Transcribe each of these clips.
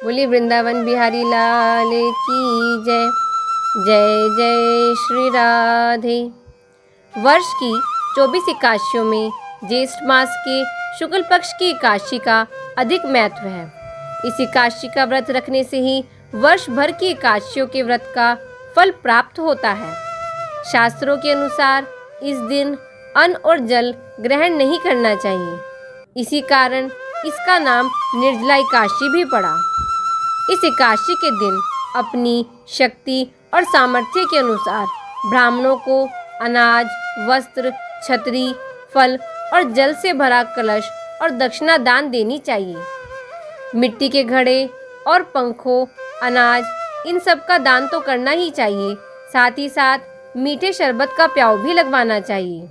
बोली वृंदावन बिहारी लाल की जय। जय जय श्री राधे। वर्ष की 24 एकादशियों में ज्येष्ठ मास के शुक्ल पक्ष की एकादशी का अधिक महत्व है। इस एकादशी का व्रत रखने से ही वर्ष भर की एकादशियों के व्रत का फल प्राप्त होता है। शास्त्रों के अनुसार इस दिन अन्न और जल ग्रहण नहीं करना चाहिए। इसी कारण इसका नाम निर्जला एकादशी भी पड़ा। इस एकादशी के दिन अपनी शक्ति और सामर्थ्य के अनुसार ब्राह्मणों को अनाज, वस्त्र, छतरी, फल और जल से भरा कलश और दक्षिणा दान देनी चाहिए। मिट्टी के घड़े और पंखों, अनाज, इन सब का दान तो करना ही चाहिए। साथ ही साथ मीठे शरबत का प्याव भी लगवाना चाहिए।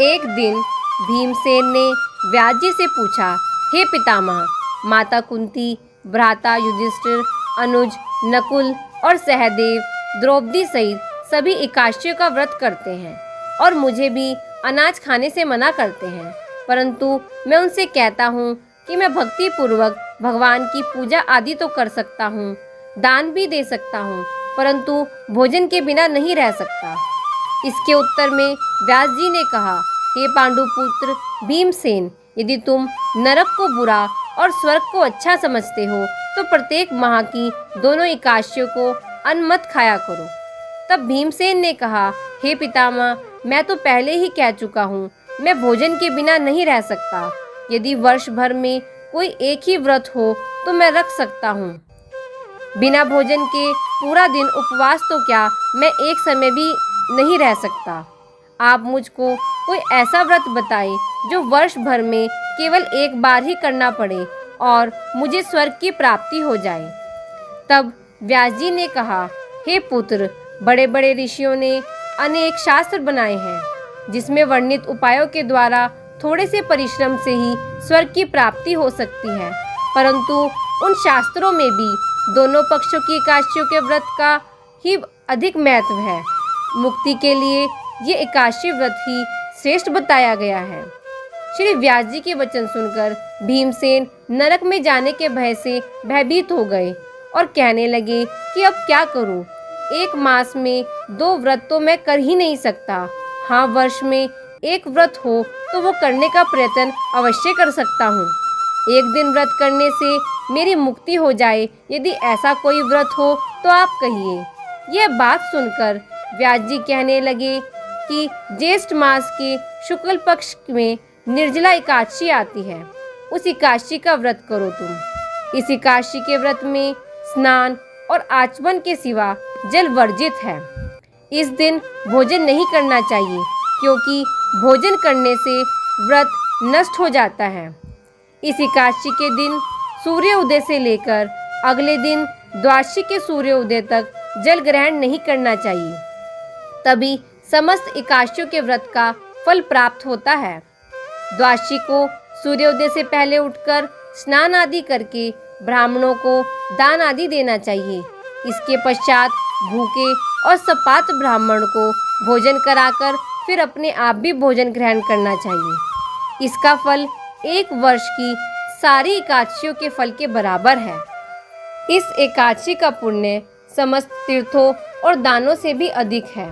एक दिन भीमसेन ने व्यास जी से पूछा, हे पितामह, माता कुंती, भ्राता युधिष्ठिर, अनुज, नकुल और सहदेव, द्रौपदी सहित सभी एकादशियों का व्रत करते हैं और मुझे भी अनाज खाने से मना करते हैं, परंतु मैं उनसे कहता हूँ कि मैं भक्ति पूर्वक भगवान की पूजा आदि तो कर सकता हूँ, दान भी दे सकता हूँ, परंतु भोजन के बिना नहीं रह सकता। इसके उत्तर में व्यास जी ने कहा, हे पांडुपुत्र भीमसेन, यदि तुम नरक को बुरा और स्वर्ग को अच्छा समझते हो तो प्रत्येक माह की दोनों एकादशियों को अन्न मत खाया करो। तब भीमसेन ने कहा, हे पितामह, मैं तो पहले ही कह चुका हूँ, मैं भोजन के बिना नहीं रह सकता। यदि वर्ष भर में कोई एक ही व्रत हो तो मैं रख सकता हूँ। बिना भोजन के पूरा दिन उपवास तो क्या, मैं एक समय भी नहीं रह सकता। आप मुझको कोई ऐसा व्रत बताएं जो वर्ष भर में केवल एक बार ही करना पड़े और मुझे स्वर्ग की प्राप्ति हो जाए। तब व्यास जी ने कहा, हे पुत्र, बड़े बड़े ऋषियों ने अनेक शास्त्र बनाए हैं जिसमें वर्णित उपायों के द्वारा थोड़े से परिश्रम से ही स्वर्ग की प्राप्ति हो सकती है, परंतु उन शास्त्रों में भी दोनों पक्षों की एकादशियों के व्रत का ही अधिक महत्व है। मुक्ति के लिए ये एकादशी व्रत ही श्रेष्ठ बताया गया है। श्री व्यास जी के वचन सुनकर भीमसेन नरक में जाने के भय से भयभीत हो गए और कहने लगे कि अब क्या करूं? एक मास में 2 व्रत तो मैं कर ही नहीं सकता। हाँ, वर्ष में एक व्रत हो तो वो करने का प्रयत्न अवश्य कर सकता हूँ। एक दिन व्रत करने से मेरी मुक्ति हो जाए, यदि ऐसा कोई व्रत हो तो आप कहिए। यह बात सुनकर व्यास जी कहने लगे कि ज्येष्ठ मास के शुक्ल पक्ष में निर्जला एकादशी आती है, उस एकादशी का व्रत करो तुम। इस एकादशी के व्रत में स्नान और आचमन के सिवा जल वर्जित है। इस दिन भोजन नहीं करना चाहिए क्योंकि भोजन करने से व्रत नष्ट हो जाता है। इस एकादशी के दिन सूर्य उदय से लेकर अगले दिन द्वादशी के सूर्य उदय तक जल ग्रहण नहीं करना चाहिए, तभी समस्त एकादशियों के व्रत का फल प्राप्त होता है। द्वादशी को सूर्योदय से पहले उठकर स्नान आदि करके ब्राह्मणों को दान आदि देना चाहिए। इसके पश्चात भूखे और सपात ब्राह्मण को भोजन कराकर फिर अपने आप भी भोजन ग्रहण करना चाहिए। इसका फल एक वर्ष की सारी एकादशियों के फल के बराबर है। इस एकादशी का पुण्य समस्त तीर्थों और दानों से भी अधिक है।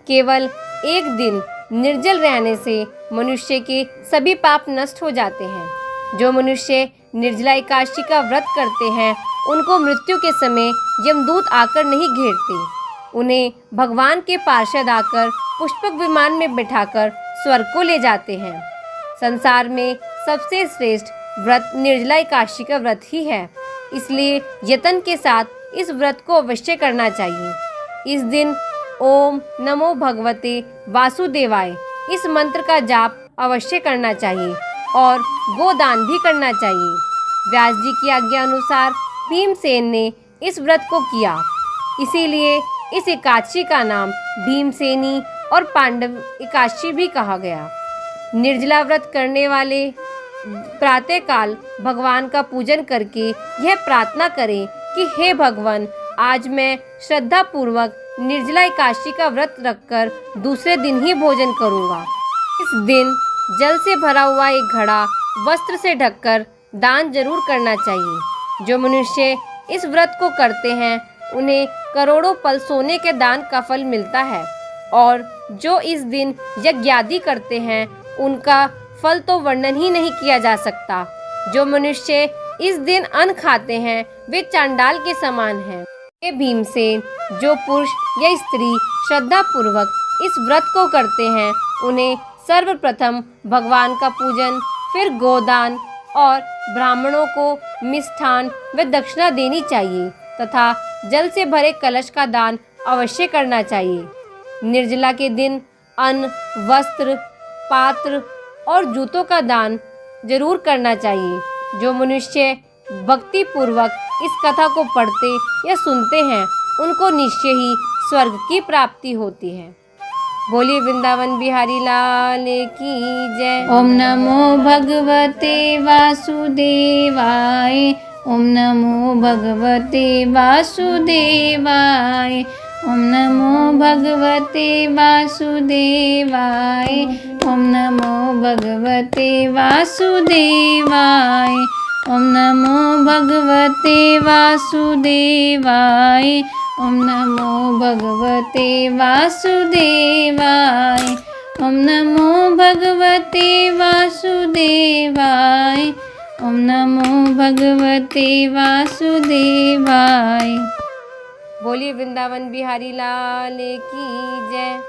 केवल एक दिन निर्जल रहने से मनुष्य के सभी पाप नष्ट हो जाते हैं। जो मनुष्य निर्जला एकादशी का व्रत करते हैं उनको मृत्यु के समय यमदूत आकर नहीं घेरते। उन्हें भगवान के पार्षद आकर पुष्पक विमान में बिठाकर स्वर्ग को ले जाते हैं। संसार में सबसे श्रेष्ठ व्रत निर्जला एकादशी का व्रत ही है, इसलिए यत्न के साथ इस व्रत को अवश्य करना चाहिए। इस दिन ओम नमो भगवते वासुदेवाय इस मंत्र का जाप अवश्य करना चाहिए और गोदान भी करना चाहिए। व्यास जी की आज्ञा अनुसार भीमसेन ने इस व्रत को किया, इसीलिए इस एकादशी का नाम भीमसेनी और पांडव एकादशी भी कहा गया। निर्जला व्रत करने वाले प्रातःकाल भगवान का पूजन करके यह प्रार्थना करें कि हे भगवान, आज मैं श्रद्धा पूर्वक निर्जला एकादशी का व्रत रखकर दूसरे दिन ही भोजन करूंगा। इस दिन जल से भरा हुआ एक घड़ा वस्त्र से ढककर दान जरूर करना चाहिए। जो मनुष्य इस व्रत को करते हैं उन्हें करोड़ों पल सोने के दान का फल मिलता है, और जो इस दिन यज्ञ आदि करते हैं उनका फल तो वर्णन ही नहीं किया जा सकता। जो मनुष्य इस दिन अन्न खाते हैं वे चांडाल के समान हैं। हे भीमसेन, जो पुरुष या स्त्री श्रद्धा पूर्वक इस व्रत को करते हैं उन्हें सर्वप्रथम भगवान का पूजन, फिर गोदान और ब्राह्मणों को मिष्ठान व दक्षिणा देनी चाहिए तथा जल से भरे कलश का दान अवश्य करना चाहिए। निर्जला के दिन अन्न, वस्त्र, पात्र और जूतों का दान जरूर करना चाहिए। जो मनुष्य भक्ति पूर्वक इस कथा को पढ़ते या सुनते हैं उनको निश्चय ही स्वर्ग की प्राप्ति होती है। बोलिए वृंदावन बिहारी लाल की जय। ओम नमो भगवते वासुदेवाय। ओम नमो भगवते वासुदेवाय। ओम नमो भगवते वासुदेवाय। ओम नमो भगवते वासुदेवाय। ओम नमो भगवते वासुदेवाय। ओम नमो भगवते वासुदेवाय। ओम नमो भगवते वासुदेवाय। ओम नमो भगवते वासुदेवाय। बोलिए वृंदावन बिहारी लाल की जय।